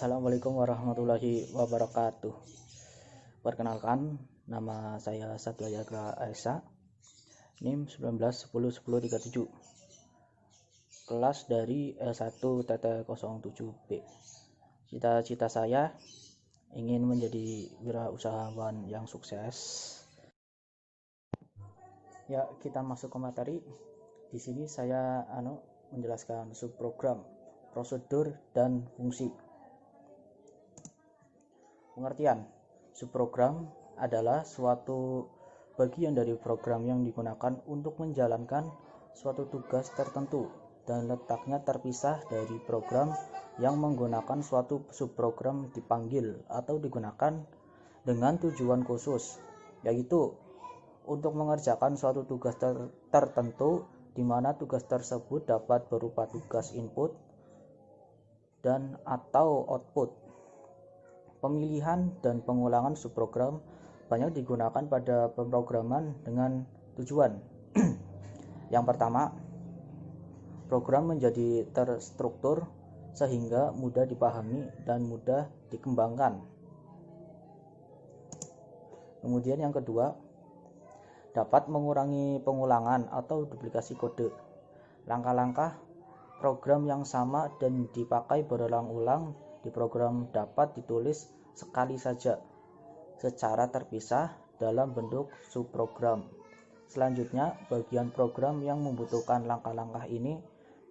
Assalamualaikum warahmatullahi wabarakatuh. Perkenalkan, nama saya Satyayaga Aisa, NIM 19101037, kelas dari L1TT07B. Cita-cita saya ingin menjadi wirausahawan yang sukses. Ya, kita masuk ke materi. Di sini saya menjelaskan subprogram, prosedur, dan fungsi. Pengertian: subprogram adalah suatu bagian dari program yang digunakan untuk menjalankan suatu tugas tertentu dan letaknya terpisah dari program yang menggunakan suatu subprogram dipanggil atau digunakan dengan tujuan khusus, yaitu untuk mengerjakan suatu tugas tertentu di mana tugas tersebut dapat berupa tugas input dan atau output. Pemilihan dan pengulangan subprogram banyak digunakan pada pemrograman dengan tujuan. Yang pertama, program menjadi terstruktur sehingga mudah dipahami dan mudah dikembangkan. Kemudian yang kedua, dapat mengurangi pengulangan atau duplikasi kode. Langkah-langkah program yang sama dan dipakai berulang-ulang di program dapat ditulis sekali saja secara terpisah dalam bentuk subprogram. Selanjutnya, bagian program yang membutuhkan langkah-langkah ini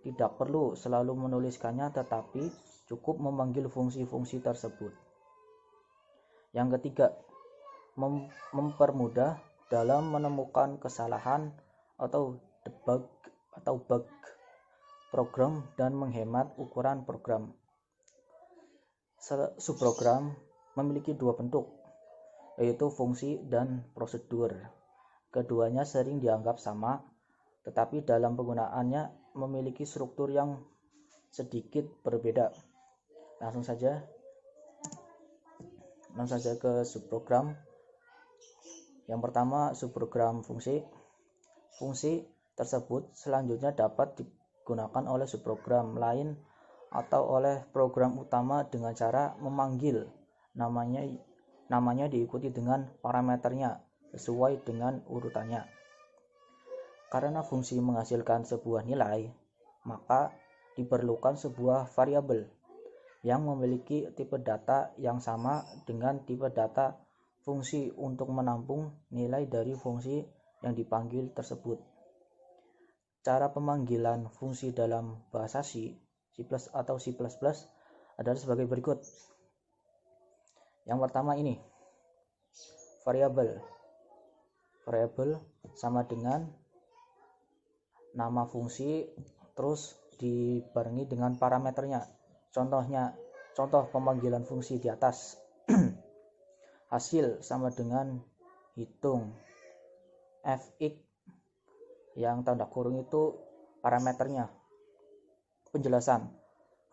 tidak perlu selalu menuliskannya, tetapi cukup memanggil fungsi-fungsi tersebut. Yang ketiga, mempermudah dalam menemukan kesalahan atau bug program dan menghemat ukuran program. Subprogram memiliki dua bentuk, yaitu fungsi dan prosedur. Keduanya sering dianggap sama, tetapi dalam penggunaannya memiliki struktur yang sedikit berbeda. Langsung saja ke subprogram. Yang pertama, subprogram fungsi. Fungsi tersebut selanjutnya dapat digunakan oleh subprogram lain atau oleh program utama dengan cara memanggil namanya diikuti dengan parameternya sesuai dengan urutannya. Karena fungsi menghasilkan sebuah nilai, maka diperlukan sebuah variabel yang memiliki tipe data yang sama dengan tipe data fungsi untuk menampung nilai dari fungsi yang dipanggil tersebut. Cara pemanggilan fungsi dalam bahasa C atau C++ adalah sebagai berikut. Yang pertama ini, variabel sama dengan nama fungsi terus dibarengi dengan parameternya. Contoh pemanggilan fungsi di atas. Hasil sama dengan hitung. Fx yang tanda kurung itu parameternya. Penjelasan: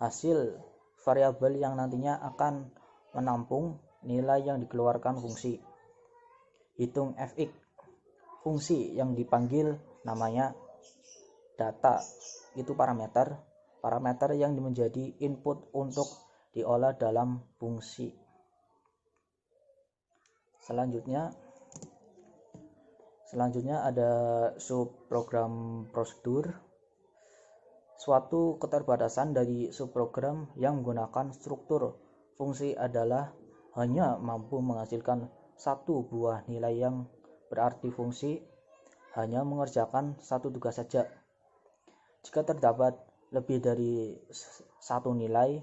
hasil variabel yang nantinya akan menampung nilai yang dikeluarkan fungsi. Hitung fx, fungsi yang dipanggil namanya. Data itu parameter yang menjadi input untuk diolah dalam fungsi. Selanjutnya ada subprogram prosedur. Suatu keterbatasan dari subprogram yang menggunakan struktur fungsi adalah hanya mampu menghasilkan satu buah nilai, yang berarti fungsi hanya mengerjakan satu tugas saja. Jika terdapat lebih dari satu nilai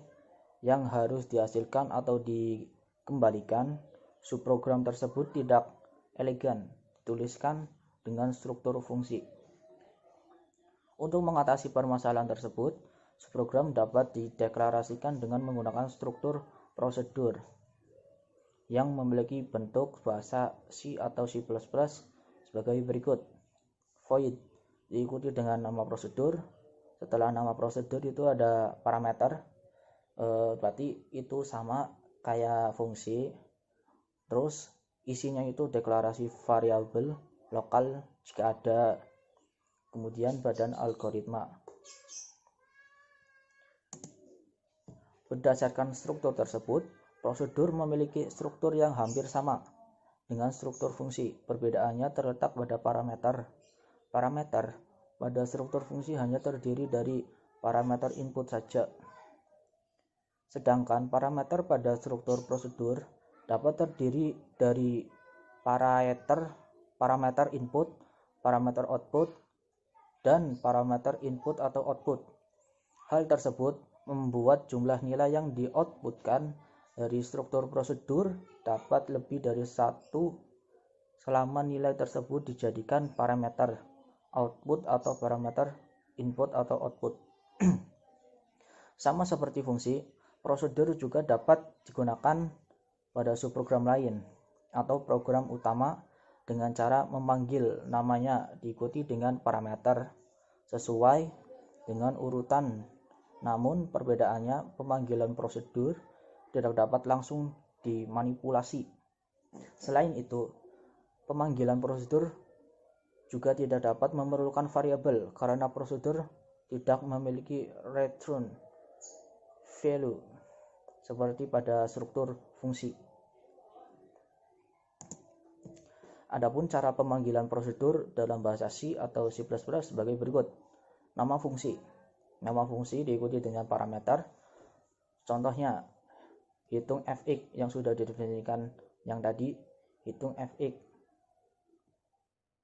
yang harus dihasilkan atau dikembalikan, subprogram tersebut tidak elegan dituliskan dengan struktur fungsi. Untuk mengatasi permasalahan tersebut, subprogram dapat dideklarasikan dengan menggunakan struktur prosedur yang memiliki bentuk bahasa C atau C++ sebagai berikut. Void diikuti dengan nama prosedur. Setelah nama prosedur itu ada parameter, berarti itu sama kayak fungsi. Terus isinya itu deklarasi variabel lokal jika ada, kemudian badan algoritma. Berdasarkan struktur tersebut, prosedur memiliki struktur yang hampir sama dengan struktur fungsi. Perbedaannya terletak pada parameter. Parameter pada struktur fungsi hanya terdiri dari parameter input saja. Sedangkan parameter pada struktur prosedur dapat terdiri dari parameter input, parameter output, dan parameter input atau output. Hal tersebut membuat jumlah nilai yang di-outputkan dari struktur prosedur dapat lebih dari satu selama nilai tersebut dijadikan parameter output atau parameter input atau output. Sama seperti fungsi, prosedur juga dapat digunakan pada subprogram lain atau program utama dengan cara memanggil namanya diikuti dengan parameter sesuai dengan urutan. Namun perbedaannya, pemanggilan prosedur tidak dapat langsung dimanipulasi. Selain itu, pemanggilan prosedur juga tidak dapat memerlukan variabel karena prosedur tidak memiliki return value seperti pada struktur fungsi. Adapun cara pemanggilan prosedur dalam bahasa C atau C++ sebagai berikut. Nama fungsi. Nama fungsi diikuti dengan parameter. Contohnya, hitung fx yang sudah didefinisikan yang tadi, hitung fx.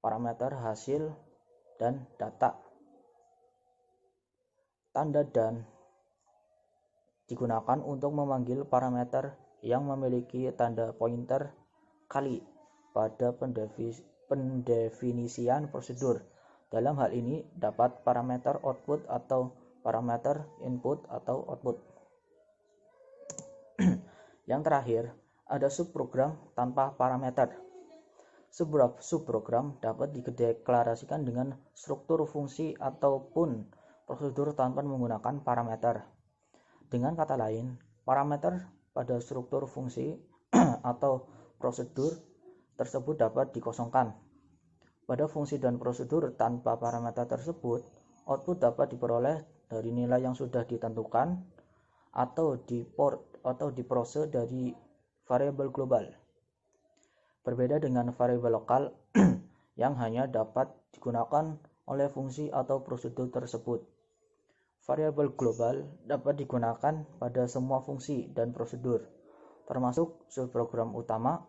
Parameter hasil dan data. Tanda dan digunakan untuk memanggil parameter yang memiliki tanda pointer kali pada pendefinisian prosedur. Dalam hal ini dapat parameter output atau parameter input atau output. Yang terakhir, ada subprogram tanpa parameter. Sebuah subprogram dapat dideklarasikan dengan struktur fungsi ataupun prosedur tanpa menggunakan parameter. Dengan kata lain, parameter pada struktur fungsi atau prosedur tersebut dapat dikosongkan. Pada fungsi dan prosedur tanpa parameter tersebut, output dapat diperoleh dari nilai yang sudah ditentukan atau diproses dari variabel global. Berbeda dengan variabel lokal yang hanya dapat digunakan oleh fungsi atau prosedur tersebut. Variabel global dapat digunakan pada semua fungsi dan prosedur, termasuk subprogram utama.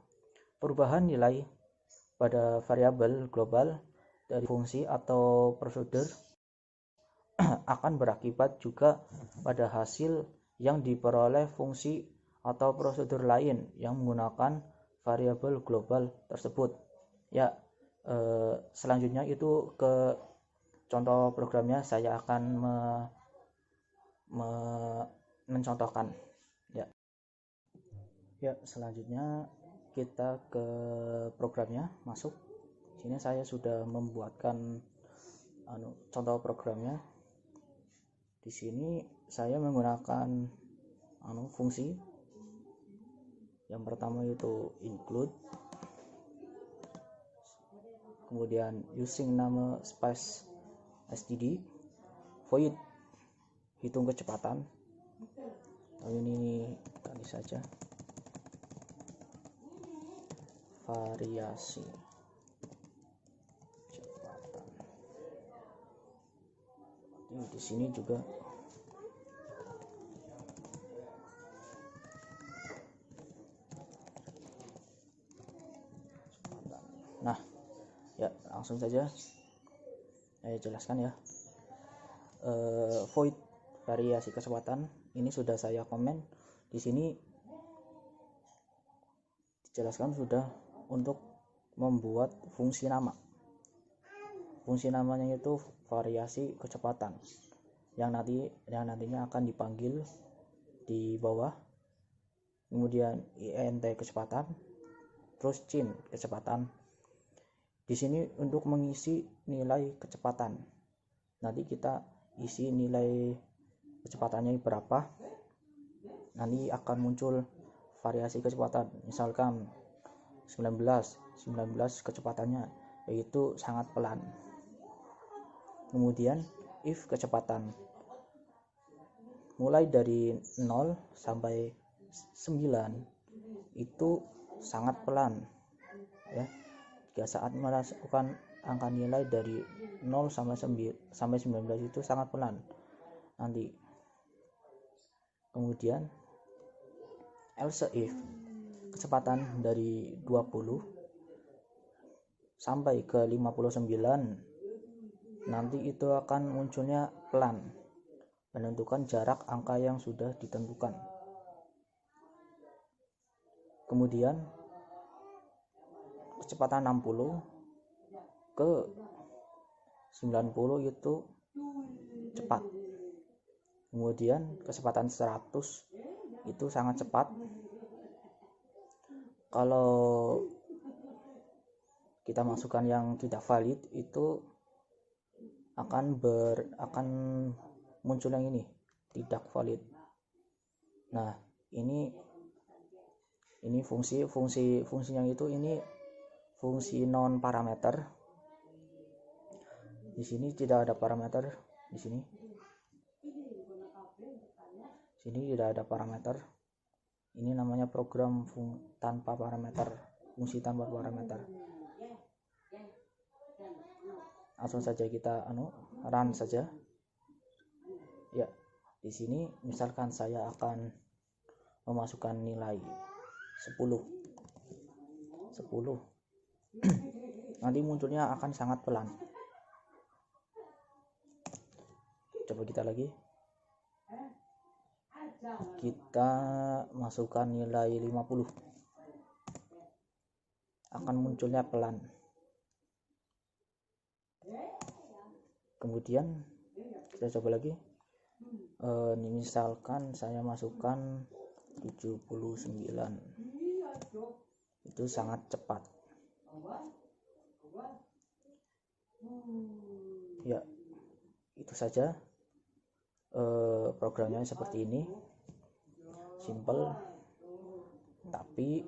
Perubahan nilai pada variabel global dari fungsi atau prosedur akan berakibat juga pada hasil yang diperoleh fungsi atau prosedur lain yang menggunakan variabel global tersebut. Ya, selanjutnya itu ke contoh programnya saya akan mencontohkan. Ya, selanjutnya kita ke programnya, masuk. Sini saya sudah membuatkan contoh programnya. Di sini saya menggunakan fungsi. Yang pertama itu include, kemudian using nama space std, void hitung kecepatan. Ini tadi saja variasi kecepatan. Ini di sini juga kecepatan. Nah, ya langsung saja saya jelaskan ya. Void variasi kecepatan ini sudah saya komen di sini, dijelaskan sudah untuk membuat fungsi nama. Fungsi namanya itu variasi kecepatan yang nantinya akan dipanggil di bawah, kemudian int kecepatan, terus cin kecepatan. Di sini untuk mengisi nilai kecepatan, nanti kita isi nilai kecepatannya berapa, nanti akan muncul variasi kecepatan, misalkan 19 kecepatannya, yaitu sangat pelan. Kemudian if kecepatan, mulai dari 0 sampai 9 itu sangat pelan ya. Jika saat melakukan angka nilai dari 0 sampai 19 itu sangat pelan nanti. Kemudian else if kecepatan dari 20 sampai ke 59 nanti itu akan munculnya pelan, menentukan jarak angka yang sudah ditentukan. Kemudian kecepatan 60 ke 90 itu cepat. Kemudian kecepatan 100 itu sangat cepat. Kalau kita masukkan yang tidak valid itu akan muncul yang ini, tidak valid. Nah, ini fungsinya itu ini fungsi non parameter. Di sini tidak ada parameter di sini. Sini tidak ada parameter. Ini namanya program tanpa parameter, fungsi tanpa parameter. Langsung saja kita run saja. Ya, di sini misalkan saya akan memasukkan nilai 10. Nanti munculnya akan sangat pelan. Coba kita lagi. Kita masukkan nilai 50. Akan munculnya pelan. Kemudian kita coba lagi. Misalkan saya masukkan 79. Itu sangat cepat. Ya, itu saja. Programnya seperti ini, simple tapi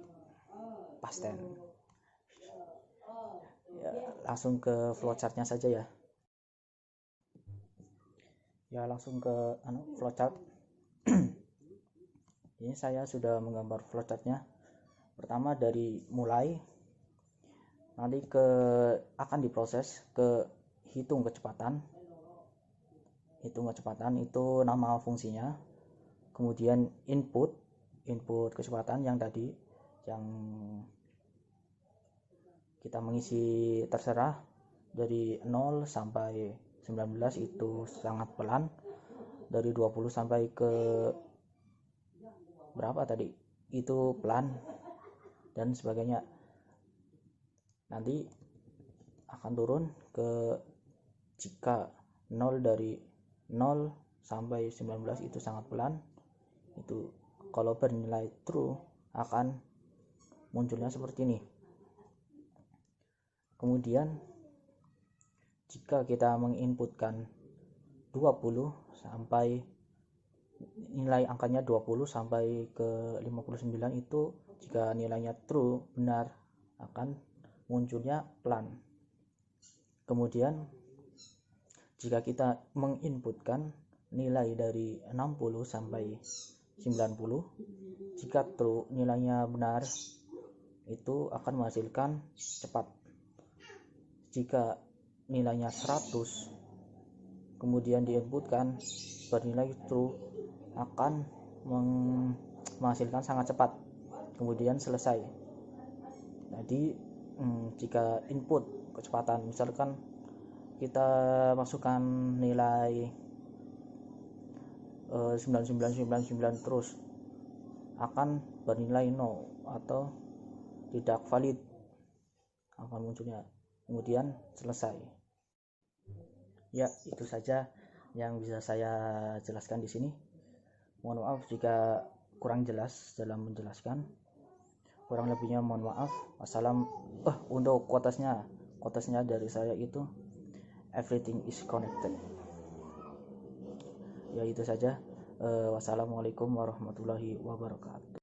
pasten. Ya, langsung ke flowchartnya saja ya. Langsung ke flowchart. Ini saya sudah menggambar flowchartnya. Pertama dari mulai, nanti akan diproses ke hitung kecepatan. Hitung kecepatan itu nama fungsinya. Kemudian input kecepatan yang tadi, yang kita mengisi terserah dari 0 sampai 19 itu sangat pelan. Dari 20 sampai ke berapa tadi itu pelan, dan sebagainya. Nanti akan turun ke jika 0 dari 0 sampai 19 itu sangat pelan. Itu kalau bernilai true akan munculnya seperti ini. Kemudian jika kita menginputkan 20 sampai nilai angkanya 20 sampai ke 59 itu, jika nilainya true, benar, akan munculnya pelan. Kemudian jika kita menginputkan nilai dari 60 sampai 90, jika true, nilainya benar, itu akan menghasilkan cepat. Jika nilainya 100 kemudian diinputkan bernilai true, akan menghasilkan sangat cepat, kemudian selesai. Jadi jika input kecepatan, misalkan kita masukkan nilai 9999 terus, akan bernilai 0 atau tidak valid, akan munculnya, kemudian selesai. Ya, itu saja yang bisa saya jelaskan di sini. Mohon maaf jika kurang jelas dalam menjelaskan. Kurang lebihnya mohon maaf. Untuk quotesnya dari saya itu everything is connected. Ya, itu saja. Wassalamualaikum warahmatullahi wabarakatuh.